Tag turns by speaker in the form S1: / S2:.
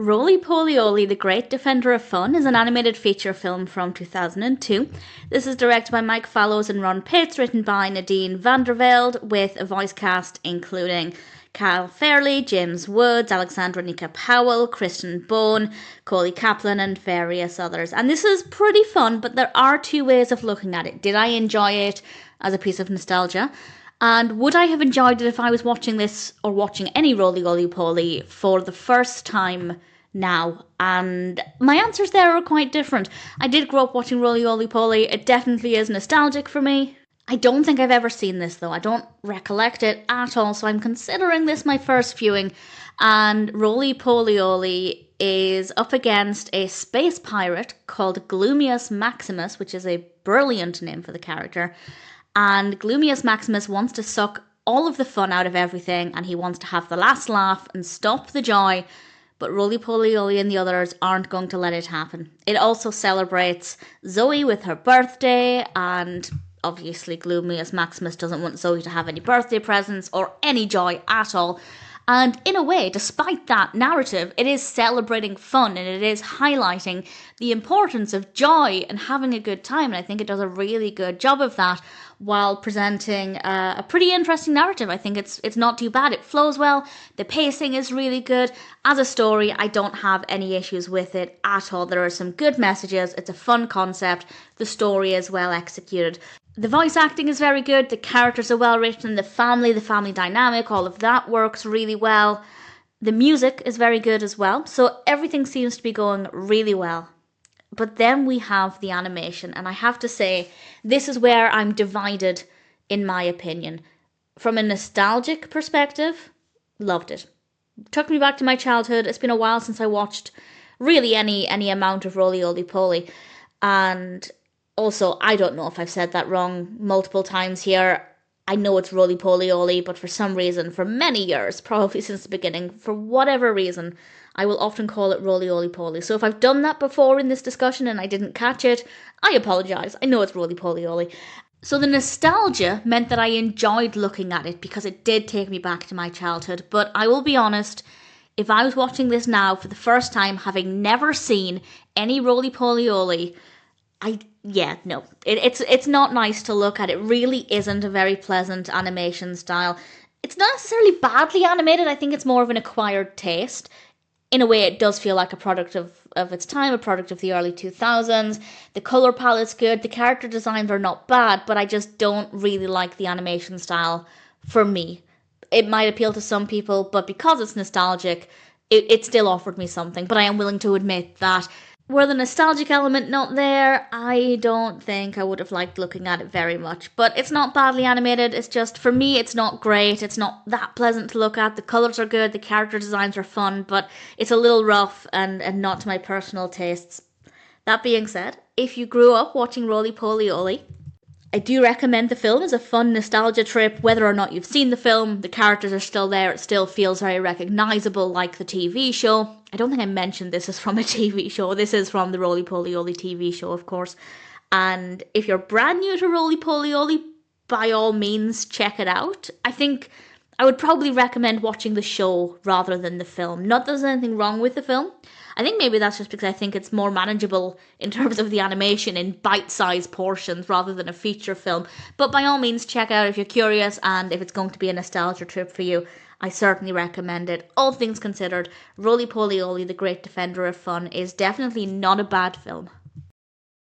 S1: Rolie Polie Olie, The Great Defender of Fun is an animated feature film from 2002. This is directed by Mike Fallows and Ron Pitts, written by Nadine van der Velde, with a voice cast including Fairlie, James Woods, Alexandra, Nika, Powell, Kristen, Caplan, and various others. And this is pretty fun, but there are two ways of looking at it. Did I enjoy it as a piece of nostalgia? And would I have enjoyed it if I was watching this or watching any Rolie Polie for the first time now? And my answers there are quite different. I did grow up watching Rolie Polie. It definitely is nostalgic for me. I don't think I've ever seen this though. I don't recollect it at all, so I'm considering this my first viewing. And Rolie Polie Olie is up against a space pirate called Gloomius Maximus, which is a brilliant name for the character. And Gloomius Maximus wants to suck all of the fun out of everything, and he wants to have the last laugh and stop the joy. But Rolie Polie Olie and the others aren't going to let it happen. It also celebrates Zowie with her birthday, and obviously Gloomius Maximus doesn't want Zowie to have any birthday presents or any joy at all. And in a way, despite that narrative, it is celebrating fun and it is highlighting the importance of joy and having a good time. And I think it does a really good job of that while presenting a pretty interesting narrative. I think it's not too bad. It flows well. The pacing is really good. As a story, I don't have any issues with it at all. There are some good messages. It's a fun concept. The story is well executed. The voice acting is very good, the characters are well written, the family dynamic, all of that works really well. The music is very good as well, so everything seems to be going really well. But then we have the animation, and I have to say, this is where I'm divided in my opinion. From a nostalgic perspective, loved it. Took me back to my childhood. It's been a while since I watched really any amount of Rolie Polie, and also, I don't know if I've said that wrong multiple times here. I know it's Rolie Polie Olie, but for some reason, for many years, probably since the beginning, for whatever reason, I will often call it Rolie Polie. So if I've done that before in this discussion and I didn't catch it, I apologise. I know it's Rolie Polie Olie. So the nostalgia meant that I enjoyed looking at it because it did take me back to my childhood. But I will be honest, if I was watching this now for the first time, having never seen any Rolie Polie Olie, it's not nice to look at. It really isn't a very pleasant animation style. It's not necessarily badly animated. I think it's more of an acquired taste. In a way, it does feel like a product of its time, a product of the early 2000s. The colour palette's good. The character designs are not bad, but I just don't really like the animation style for me. It might appeal to some people, but because it's nostalgic, it still offered me something. But I am willing to admit that were the nostalgic element not there, I don't think I would have liked looking at it very much. But it's not badly animated, it's just, for me, it's not great, it's not that pleasant to look at. The colours are good, the character designs are fun, but it's a little rough and not to my personal tastes. That being said, if you grew up watching Rolie Polie Olie, I do recommend the film as a fun nostalgia trip. Whether or not you've seen the film, the characters are still there. It still feels very recognisable like the TV show. I don't think I mentioned this is from a TV show. This is from the Rolie Polie Olie TV show, of course. And if you're brand new to Rolie Polie Olie, by all means, check it out. I think I would probably recommend watching the show rather than the film. Not that there's anything wrong with the film. I think maybe that's just because I think it's more manageable in terms of the animation in bite-sized portions rather than a feature film. But by all means, check out if you're curious, and if it's going to be a nostalgia trip for you, I certainly recommend it. All things considered, Rolie Polie Olie, The Great Defender of Fun, is definitely not a bad film.